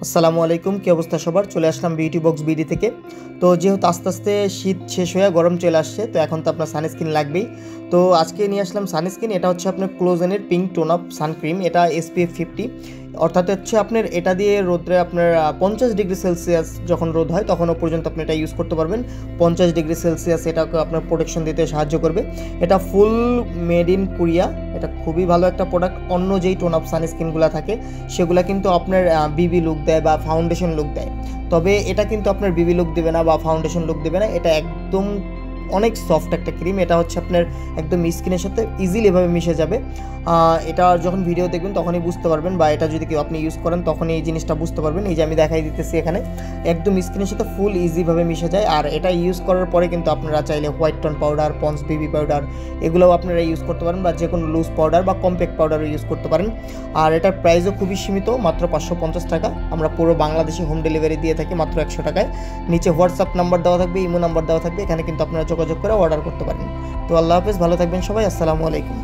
আসসালামু আলাইকুম, কি অবস্থা সবার? চলে আসলাম বিউটি বক্স বিডি থেকে। তো যেহেতু আস্তে আস্তে শীত শেষ হয়ে গরম চলে আসছে, তো এখন তো আপনার সানস্ক্রিন লাগবেই। তো আজকে নিয়ে আসলাম সানস্ক্রিন। এটা হচ্ছে আপনার ক্লোজেনের পিঙ্ক টোন আপ সানক্রিম। এটা SPF 50, অর্থাৎ হচ্ছে আপনার এটা দিয়ে রোদ্রে আপনার 50 ডিগ্রি সেলসিয়াস যখন রোদ হয় তখনও পর্যন্ত আপনি এটা ইউজ করতে পারবেন। 50 ডিগ্রি সেলসিয়াস এটাকে আপনার প্রোটেকশন দিতে সাহায্য করবে। এটা ফুল মেড ইন কোরিয়া। এটা খুবই ভালো একটা প্রোডাক্ট। অন্য যেই টোন আপ সানস্ক্রিনগুলো থাকে সেগুলো কিন্তু আপনার বিবি লুক দেয় বা ফাউন্ডেশন লুক দেয়, তবে এটা কিন্তু আপনার বিবি লুক দেবে না বা ফাউন্ডেশন লুক দেবে না। এটা একদম অনেক সফট একটা ক্রিম। এটা হচ্ছে আপনার একদম স্কিনের সাথে ইজিলি এভাবে মিশে যাবে। এটা যখন ভিডিও দেখবেন তখনই বুঝতে পারবেন, বা এটা যদি কেউ আপনি ইউজ করেন তখনই এই জিনিসটা বুঝতে পারবেন। এই যে আমি দেখাই দিতেছি এখানে, একদম স্কিনের সাথে ফুল ইজিভাবে মিশে যায়। আর এটা ইউজ করার পরে কিন্তু আপনারা চাইলে white tone powder, ponds baby powder এগুলোও আপনারা ইউজ করতে পারেন, বা যে কোনো লুজ পাউডার বা কম্প্যাক্ট পাউডারও ইউজ করতে পারেন। আর এটার প্রাইসও খুবই সীমিত, মাত্র 550 টাকা। আমরা পুরো বাংলাদেশে হোম ডেলিভারি দিয়ে থাকি মাত্র 100 টাকায়। নিচে হোয়াটসঅ্যাপ নাম্বার দেওয়া থাকবে, ইমো নাম্বার দেওয়া থাকবে, এখানে কিন্তু আপনারা যোগাযোগ করে অর্ডার করতে পারেন। তো আল্লাহ হাফেজ, ভালো থাকবেন সবাই। আসসালামু আলাইকুম।